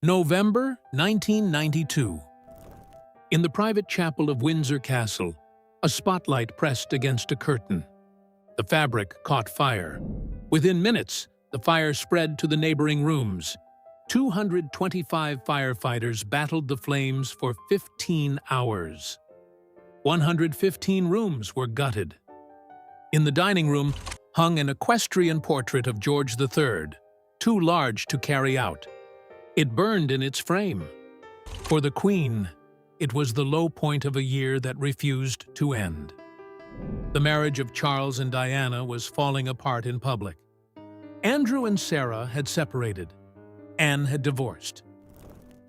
November 1992. In the private chapel of Windsor Castle, a spotlight pressed against a curtain. The fabric caught fire. Within minutes, the fire spread to the neighboring rooms. 225 firefighters battled the flames for 15 hours. 115 rooms were gutted. In the dining room hung an equestrian portrait of George III, too large to carry out. It burned in its frame. For the Queen, it was the low point of a year that refused to end. The marriage of Charles and Diana was falling apart in public. Andrew and Sarah had separated. Anne had divorced.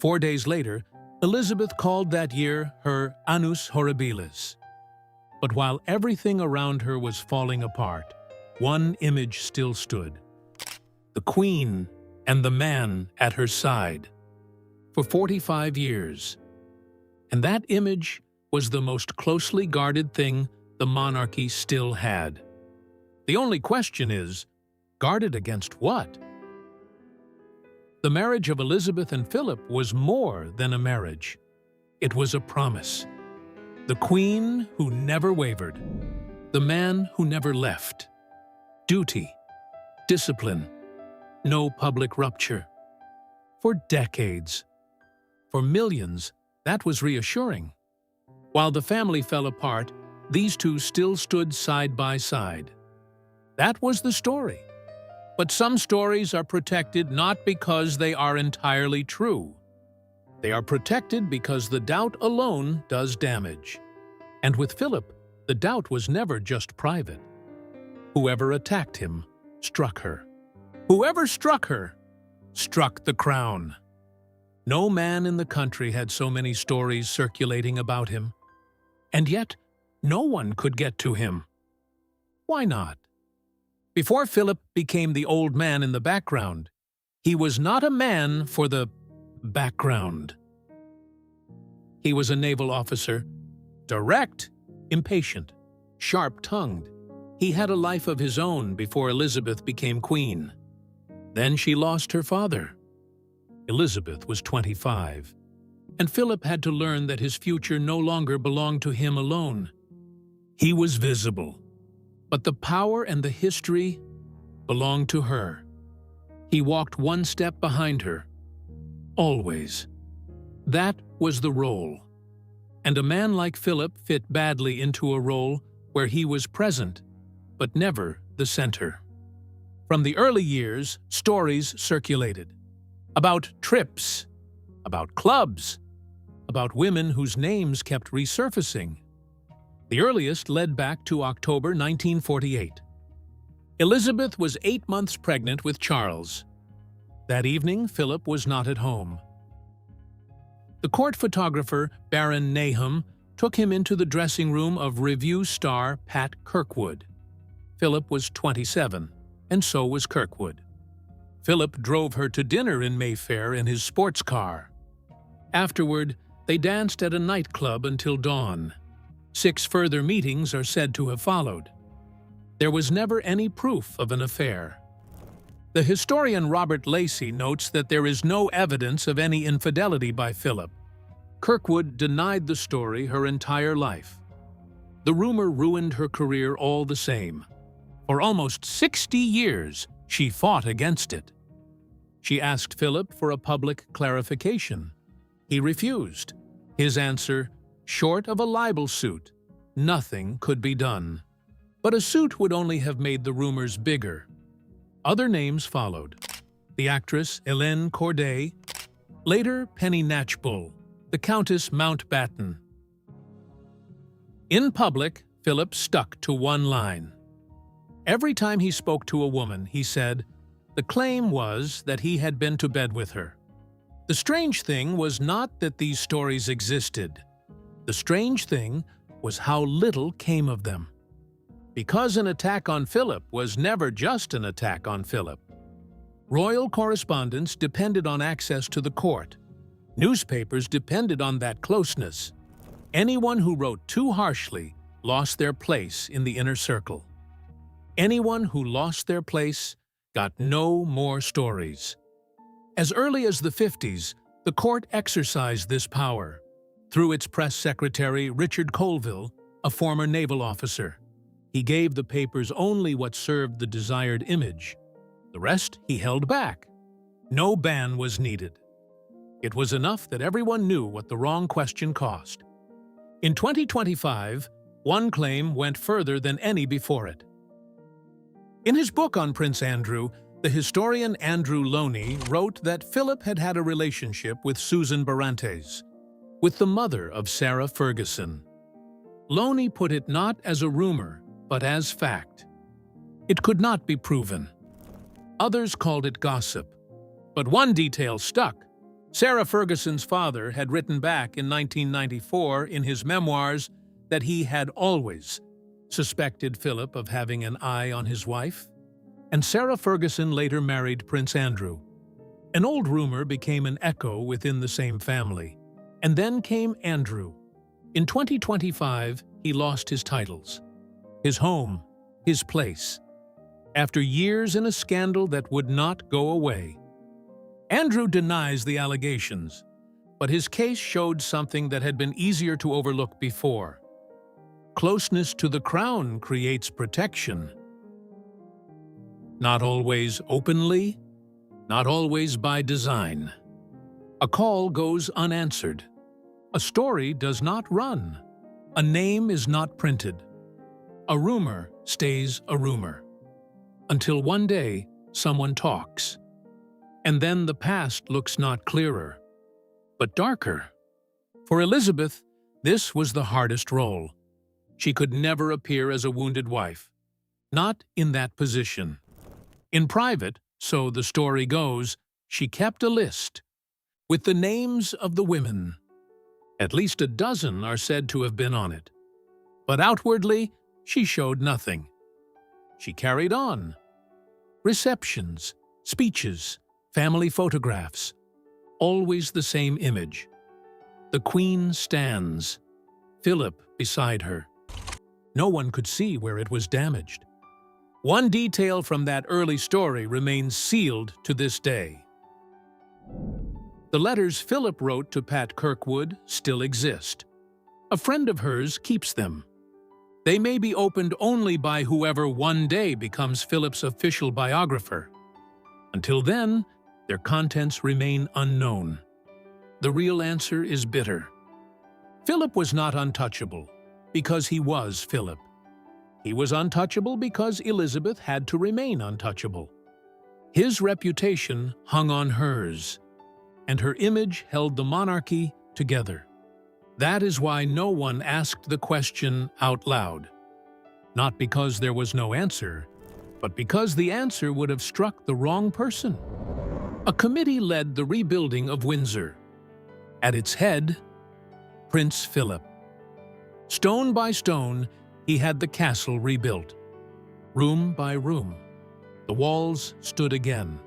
4 days later, Elizabeth called that year her annus horribilis. But while everything around her was falling apart, one image still stood: the Queen and the man at her side. For 45 years. And that image was the most closely guarded thing the monarchy still had. The only question is, guarded against what? The marriage of Elizabeth and Philip was more than a marriage. It was a promise. The Queen who never wavered. The man who never left. Duty. Discipline. No public rupture. For decades. For millions, that was reassuring. While the family fell apart, these two still stood side by side. That was the story. But some stories are protected not because they are entirely true. They are protected because the doubt alone does damage. And with Philip, the doubt was never just private. Whoever attacked him struck her. Whoever struck her struck the crown. No man in the country had so many stories circulating about him. And yet, no one could get to him. Why not? Before Philip became the old man in the background, he was not a man for the background. He was a naval officer, direct, impatient, sharp-tongued. He had a life of his own before Elizabeth became queen. Then she lost her father. Elizabeth was 25, and Philip had to learn that his future no longer belonged to him alone. He was visible, but the power and the history belonged to her. He walked one step behind her, always. That was the role. And a man like Philip fit badly into a role where he was present, but never the center. From the early years, stories circulated. About trips, about clubs, about women whose names kept resurfacing. The earliest led back to October 1948. Elizabeth was 8 months pregnant with Charles. That evening, Philip was not at home. The court photographer, Baron Nahum, took him into the dressing room of revue star Pat Kirkwood. Philip was 27, and so was Kirkwood. Philip drove her to dinner in Mayfair in his sports car. Afterward, they danced at a nightclub until dawn. 6 further meetings are said to have followed. There was never any proof of an affair. The historian Robert Lacey notes that there is no evidence of any infidelity by Philip. Kirkwood denied the story her entire life. The rumor ruined her career all the same. For almost 60 years, she fought against it. She asked Philip for a public clarification. He refused. His answer, short of a libel suit, nothing could be done. But a suit would only have made the rumors bigger. Other names followed. The actress Hélène Corday, later Penny Knatchbull, the Countess Mountbatten. In public, Philip stuck to one line. Every time he spoke to a woman, he said, the claim was that he had been to bed with her. The strange thing was not that these stories existed. The strange thing was how little came of them. Because an attack on Philip was never just an attack on Philip. Royal correspondence depended on access to the court. Newspapers depended on that closeness. Anyone who wrote too harshly lost their place in the inner circle. Anyone who lost their place got no more stories. As early as the 50s, the court exercised this power through its press secretary Richard Colville, a former naval officer. He gave the papers only what served the desired image. The rest he held back. No ban was needed. It was enough that everyone knew what the wrong question cost. In 2025, one claim went further than any before it. In his book on Prince Andrew, the historian Andrew Loney wrote that Philip had had a relationship with Susan Barantes, with the mother of Sarah Ferguson. Loney put it not as a rumor, but as fact. It could not be proven. Others called it gossip. But one detail stuck. Sarah Ferguson's father had written back in 1994 in his memoirs that he had always suspected Philip of having an eye on his wife, and Sarah Ferguson later married Prince Andrew. An old rumor became an echo within the same family, and then came Andrew. In 2025, he lost his titles, his home, his place, after years in a scandal that would not go away. Andrew denies the allegations, but his case showed something that had been easier to overlook before. Closeness to the crown creates protection. Not always openly, not always by design. A call goes unanswered. A story does not run. A name is not printed. A rumor stays a rumor. Until one day, someone talks. And then the past looks not clearer, but darker. For Elizabeth, this was the hardest role. She could never appear as a wounded wife, not in that position. In private, so the story goes, she kept a list with the names of the women. At least a dozen are said to have been on it. But outwardly, she showed nothing. She carried on. Receptions, speeches, family photographs, always the same image. The Queen stands, Philip beside her. No one could see where it was damaged. One detail from that early story remains sealed to this day. The letters Philip wrote to Pat Kirkwood still exist. A friend of hers keeps them. They may be opened only by whoever one day becomes Philip's official biographer. Until then, their contents remain unknown. The real answer is bitter. Philip was not untouchable because he was Philip. He was untouchable because Elizabeth had to remain untouchable. His reputation hung on hers, and her image held the monarchy together. That is why no one asked the question out loud. Not because there was no answer, but because the answer would have struck the wrong person. A committee led the rebuilding of Windsor. At its head, Prince Philip. Stone by stone, he had the castle rebuilt. Room by room, the walls stood again.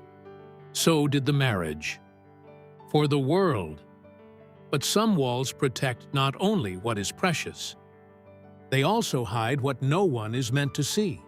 So did the marriage. For the world. But some walls protect not only what is precious, they also hide what no one is meant to see.